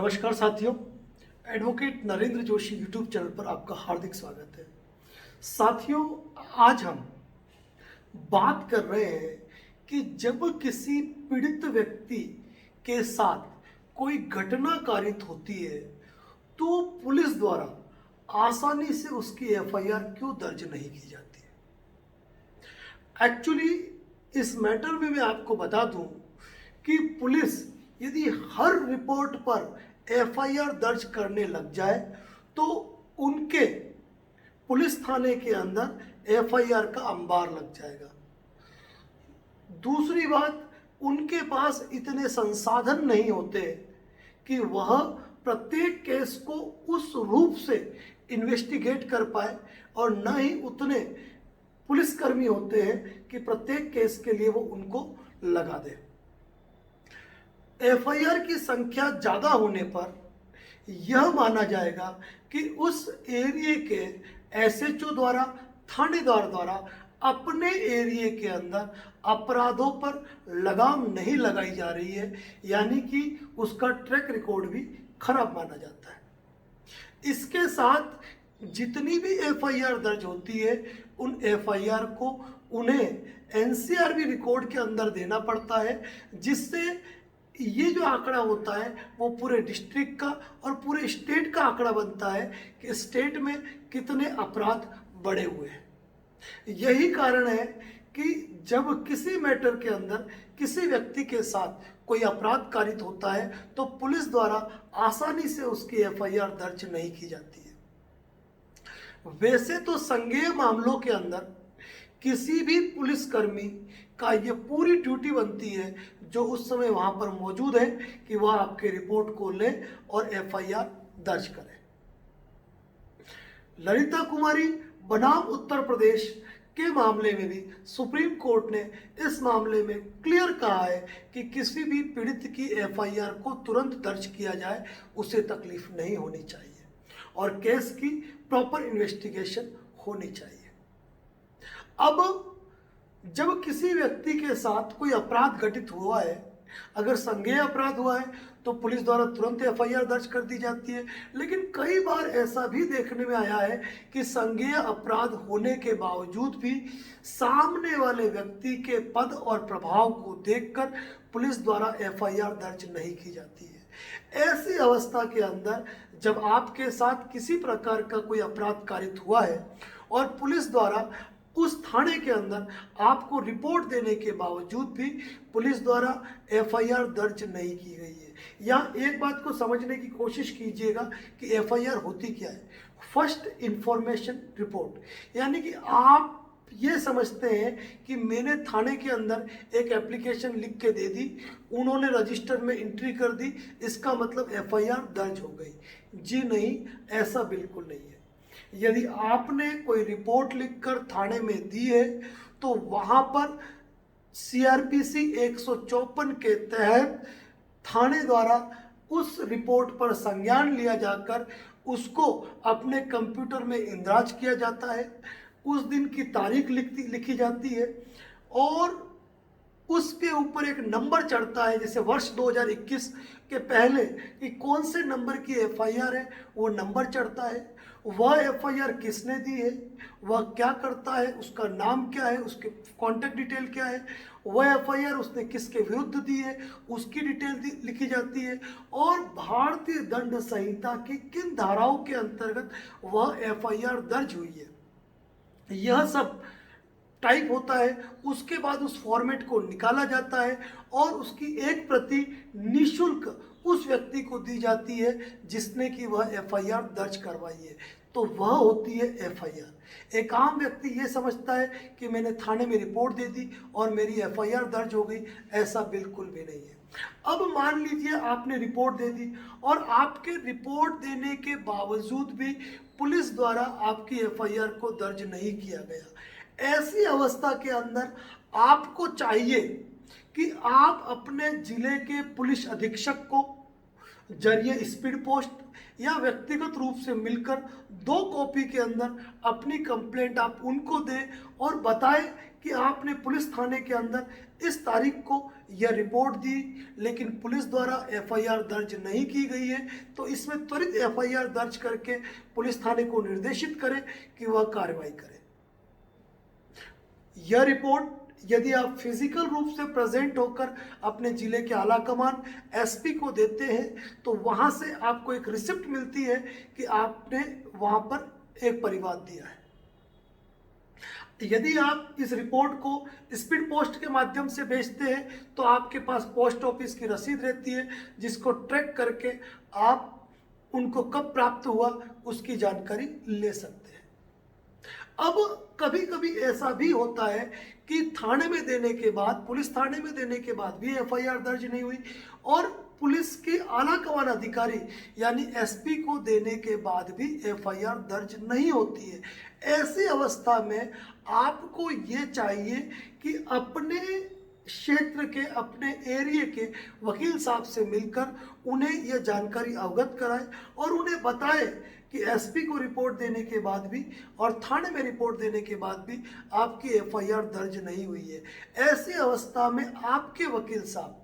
नमस्कार साथियों, advocate Narendra Joshi YouTube channel पर आपका हार्दिक स्वागत है। साथियों, आज हम बात कर रहे हैं कि जब किसी पीड़ित व्यक्ति के साथ कोई घटना कारित होती है तो पुलिस द्वारा आसानी से उसकी एफआईआर क्यों दर्ज नहीं की जाती है। एक्चुअली इस मैटर में मैं आपको बता दूं कि पुलिस यदि हर रिपोर्ट पर एफआईआर दर्ज करने लग जाए तो उनके पुलिस थाने के अंदर एफआईआर का अंबार लग जाएगा। दूसरी बात, उनके पास इतने संसाधन नहीं होते कि वह प्रत्येक केस को उस रूप से इन्वेस्टिगेट कर पाए और न ही उतने पुलिसकर्मी होते हैं कि प्रत्येक केस के लिए वो उनको लगा दे। एफआईआर की संख्या ज़्यादा होने पर यह माना जाएगा कि उस एरिया के एसएचओ द्वारा, थानेदार द्वारा अपने एरिया के अंदर अपराधों पर लगाम नहीं लगाई जा रही है, यानी कि उसका ट्रैक रिकॉर्ड भी खराब माना जाता है। इसके साथ जितनी भी एफआईआर दर्ज होती है उन एफआईआर को उन्हें एनसीआरबी रिकॉर्ड के अंदर देना पड़ता है, जिससे ये जो आंकड़ा होता है वो पूरे डिस्ट्रिक्ट का और पूरे स्टेट का आंकड़ा बनता है कि स्टेट में कितने अपराध बढ़े हुए हैं। यही कारण है कि जब किसी मैटर के अंदर किसी व्यक्ति के साथ कोई अपराध कारित होता है तो पुलिस द्वारा आसानी से उसकी एफआईआर दर्ज नहीं की जाती है। वैसे तो संज्ञेय मामलों के अंदर किसी भी पुलिसकर्मी का ये पूरी ड्यूटी बनती है जो उस समय वहाँ पर मौजूद है कि वह आपके रिपोर्ट को ले और एफआईआर दर्ज करे। ललिता कुमारी बनाम उत्तर प्रदेश के मामले में भी सुप्रीम कोर्ट ने इस मामले में क्लियर कहा है कि किसी भी पीड़ित की एफआईआर को तुरंत दर्ज किया जाए, उसे तकलीफ नहीं होनी चाहिए और केस की प्रॉपर इन्वेस्टिगेशन होनी चाहिए। अब जब किसी व्यक्ति के साथ कोई अपराध घटित हुआ है, अगर संज्ञेय अपराध हुआ है तो पुलिस द्वारा तुरंत एफआईआर दर्ज कर दी जाती है, लेकिन कई बार ऐसा भी देखने में आया है कि संज्ञेय अपराध होने के बावजूद भी सामने वाले व्यक्ति के पद और प्रभाव को देखकर पुलिस द्वारा एफआईआर दर्ज नहीं की जाती है। ऐसी अवस्था के अंदर जब आपके साथ किसी प्रकार का कोई अपराध कारित हुआ है और पुलिस द्वारा उस थाने के अंदर आपको रिपोर्ट देने के बावजूद भी पुलिस द्वारा एफआईआर दर्ज नहीं की गई है, यहाँ एक बात को समझने की कोशिश कीजिएगा कि एफआईआर होती क्या है। फर्स्ट इंफॉर्मेशन रिपोर्ट, यानी कि आप ये समझते हैं कि मैंने थाने के अंदर एक एप्लीकेशन लिख के दे दी, उन्होंने रजिस्टर में एंट्री कर दी, इसका मतलब एफआईआर दर्ज हो गई। जी नहीं, ऐसा बिल्कुल नहीं है। यदि आपने कोई रिपोर्ट लिखकर थाने में दी है तो वहाँ पर सीआरपीसी 154 के तहत थाने द्वारा उस रिपोर्ट पर संज्ञान लिया जाकर उसको अपने कंप्यूटर में इंदराज किया जाता है, उस दिन की तारीख लिखी जाती है और उसके ऊपर एक नंबर चढ़ता है, जैसे वर्ष 2021 के पहले कि कौन से नंबर की एफआईआर है वो नंबर चढ़ता है, वह एफआईआर किसने दी है, वह क्या करता है, उसका नाम क्या है, उसके कॉन्टैक्ट डिटेल क्या है, वह एफआईआर उसने किसके विरुद्ध दी है उसकी डिटेल लिखी जाती है और भारतीय दंड संहिता की किन धाराओं के अंतर्गत वह एफआईआर दर्ज हुई है, यह सब टाइप होता है। उसके बाद उस फॉर्मेट को निकाला जाता है और उसकी एक प्रति निःशुल्क उस व्यक्ति को दी जाती है जिसने कि वह एफआईआर दर्ज करवाई है, तो वह होती है एफआईआर। एक आम व्यक्ति ये समझता है कि मैंने थाने में रिपोर्ट दे दी और मेरी एफआईआर दर्ज हो गई, ऐसा बिल्कुल भी नहीं है। अब मान लीजिए आपने रिपोर्ट दे दी और आपके रिपोर्ट देने के बावजूद भी पुलिस द्वारा आपकी एफआईआर को दर्ज नहीं किया गया। ऐसी अवस्था के अंदर आपको चाहिए कि आप अपने जिले के पुलिस अधीक्षक को जरिए स्पीड पोस्ट या व्यक्तिगत रूप से मिलकर 2 कॉपी के अंदर अपनी कंप्लेंट आप उनको दें और बताएं कि आपने पुलिस थाने के अंदर इस तारीख को यह रिपोर्ट दी, लेकिन पुलिस द्वारा एफआईआर दर्ज नहीं की गई है, तो इसमें त्वरित एफआईआर दर्ज करके पुलिस थाने को निर्देशित करें कि वह कार्रवाई करे। यह रिपोर्ट यदि आप फिजिकल रूप से प्रेजेंट होकर अपने जिले के आला कमान एसपी को देते हैं तो वहां से आपको एक रिसिप्ट मिलती है कि आपने वहां पर एक परिवाद दिया है। यदि आप इस रिपोर्ट को स्पीड पोस्ट के माध्यम से भेजते हैं तो आपके पास पोस्ट ऑफिस की रसीद रहती है, जिसको ट्रैक करके आप उनको कब प्राप्त हुआ उसकी जानकारी ले सकते हैं। अब कभी कभी ऐसा भी होता है कि थाने में देने के बाद, पुलिस थाने में देने के बाद भी एफआईआर दर्ज नहीं हुई और पुलिस के आला कमान अधिकारी यानी एसपी को देने के बाद भी एफआईआर दर्ज नहीं होती है। ऐसी अवस्था में आपको ये चाहिए कि अपने क्षेत्र के, अपने एरिया के वकील साहब से मिलकर उन्हें यह जानकारी अवगत कराएं और उन्हें बताएं कि एसपी को रिपोर्ट देने के बाद भी और थाने में रिपोर्ट देने के बाद भी आपकी एफआईआर दर्ज नहीं हुई है। ऐसी अवस्था में आपके वकील साहब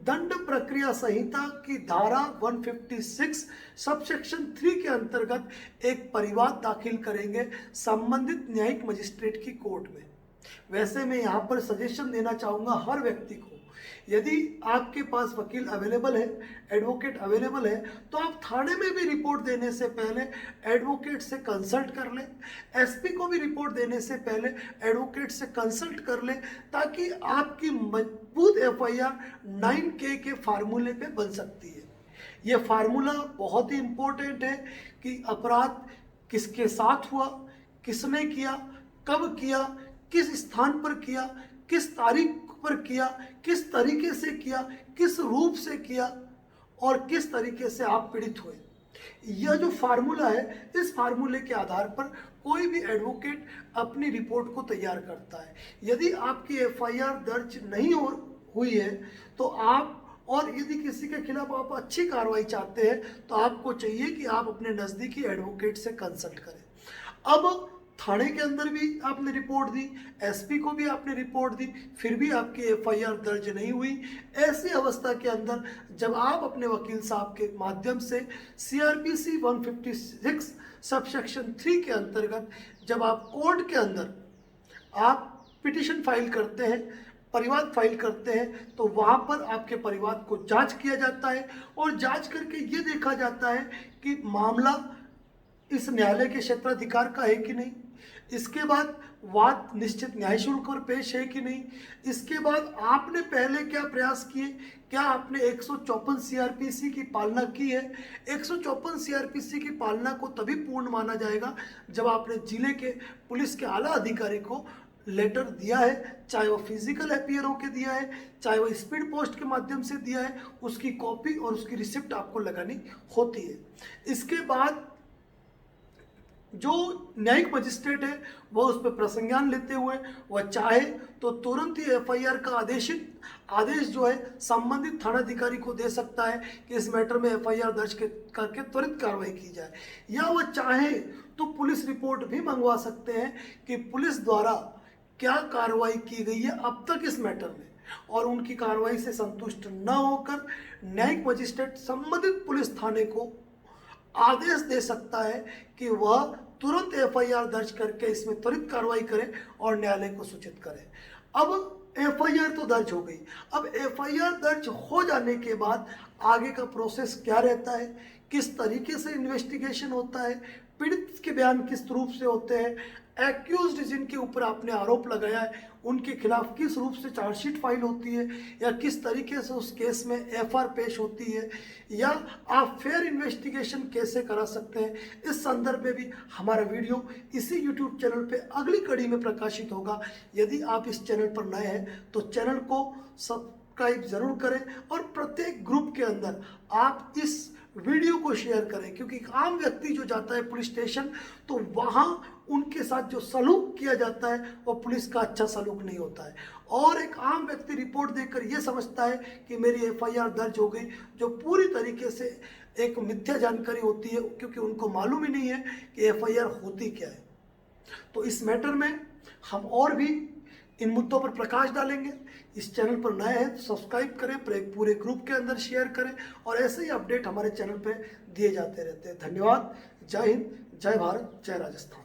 दंड प्रक्रिया संहिता की धारा 156 सबसेक्शन 3 के अंतर्गत एक परिवाद दाखिल करेंगे संबंधित न्यायिक मजिस्ट्रेट की कोर्ट में। वैसे मैं यहाँ पर सजेशन देना चाहूँगा हर व्यक्ति को, यदि आपके पास वकील अवेलेबल है, एडवोकेट अवेलेबल है, तो आप थाने में भी रिपोर्ट देने से पहले एडवोकेट से कंसल्ट कर लें, एसपी को भी रिपोर्ट देने से पहले एडवोकेट से कंसल्ट कर लें, ताकि आपकी मजबूत एफआईआर 9K के फार्मूले पे बन सकती है। ये फार्मूला बहुत ही इम्पोर्टेंट है कि अपराध किसके साथ हुआ, किसने किया, कब किया, किस स्थान पर किया, किस तारीख पर किया, किस तरीके से किया, किस रूप से किया और किस तरीके से आप पीड़ित हुए। यह जो फार्मूला है, इस फार्मूले के आधार पर कोई भी एडवोकेट अपनी रिपोर्ट को तैयार करता है। यदि आपकी एफआईआर दर्ज नहीं हुई है तो आप, और यदि किसी के खिलाफ आप अच्छी कार्रवाई चाहते हैं तो आपको चाहिए कि आप अपने नज़दीकी एडवोकेट से कंसल्ट करें। अब थाने के अंदर भी आपने रिपोर्ट दी, एसपी को भी आपने रिपोर्ट दी, फिर भी आपकी एफआईआर दर्ज नहीं हुई। ऐसी अवस्था के अंदर जब आप अपने वकील साहब के माध्यम से सीआरपीसी 156 सबसेक्शन 3 के अंतर्गत जब आप कोर्ट के अंदर आप पिटिशन फाइल करते हैं, परिवाद फाइल करते हैं, तो वहाँ पर आपके परिवाद को जांच किया जाता है और जांच करके ये देखा जाता है कि मामला इस न्यायालय के क्षेत्राधिकार का है कि नहीं। इसके बाद वाद निश्चित न्याय शुल्क पर पेश है कि नहीं। इसके बाद आपने पहले क्या प्रयास किए, क्या आपने 154 सीआरपीसी की पालना की है। 154 सीआरपीसी की पालना को तभी पूर्ण माना जाएगा जब आपने जिले के पुलिस के आला अधिकारी को लेटर दिया है, चाहे वो फिजिकल अपीयर होकर दिया है, चाहे वो स्पीड पोस्ट के माध्यम से दिया है, उसकी कॉपी और उसकी रिसिप्ट आपको लगानी होती है। इसके बाद जो न्यायिक मजिस्ट्रेट है वह उस पर प्रसंज्ञान लेते हुए वह चाहे तो तुरंत ही एफआईआर का आदेश जो है संबंधित थानाधिकारी को दे सकता है कि इस मैटर में एफआईआर दर्ज करके त्वरित कार्रवाई की जाए, या वह चाहे तो पुलिस रिपोर्ट भी मंगवा सकते हैं कि पुलिस द्वारा क्या कार्रवाई की गई है अब तक इस मैटर में, और उनकी कार्रवाई से संतुष्ट न होकर न्यायिक मजिस्ट्रेट संबंधित पुलिस थाने को आदेश दे सकता है कि वह तुरंत एफआईआर दर्ज करके इसमें त्वरित कार्रवाई करे और न्यायालय को सूचित करे। अब एफआईआर तो दर्ज हो गई, अब एफआईआर दर्ज हो जाने के बाद आगे का प्रोसेस क्या रहता है, किस तरीके से इन्वेस्टिगेशन होता है, पीड़ित के बयान किस रूप से होते हैं, एक्यूज्ड जिनके ऊपर आपने आरोप लगाया है उनके खिलाफ किस रूप से चार्जशीट फाइल होती है, या किस तरीके से उस केस में एफआर पेश होती है, या आप फेयर इन्वेस्टिगेशन कैसे करा सकते हैं। इस संदर्भ में भी हमारा वीडियो इसी यूट्यूब चैनल पे अगली कड़ी में प्रकाशित होगा। यदि आप इस चैनल पर नए हैं तो चैनल को सब्सक्राइब जरूर करें और प्रत्येक ग्रुप के अंदर आप इस वीडियो को शेयर करें, क्योंकि आम व्यक्ति जो जाता है पुलिस स्टेशन तो वहाँ उनके साथ जो सलूक किया जाता है वो पुलिस का अच्छा सलूक नहीं होता है, और एक आम व्यक्ति रिपोर्ट देखकर ये समझता है कि मेरी एफआईआर दर्ज हो गई, जो पूरी तरीके से एक मिथ्या जानकारी होती है, क्योंकि उनको मालूम ही नहीं है कि एफआईआर होती क्या है। तो इस मैटर में हम और भी इन मुद्दों पर प्रकाश डालेंगे। इस चैनल पर नए हैं तो सब्सक्राइब करें, पूरे ग्रुप के अंदर शेयर करें और ऐसे ही अपडेट हमारे चैनल पे दिए जाते रहते हैं। धन्यवाद। जय हिंद, जय भारत, जय राजस्थान।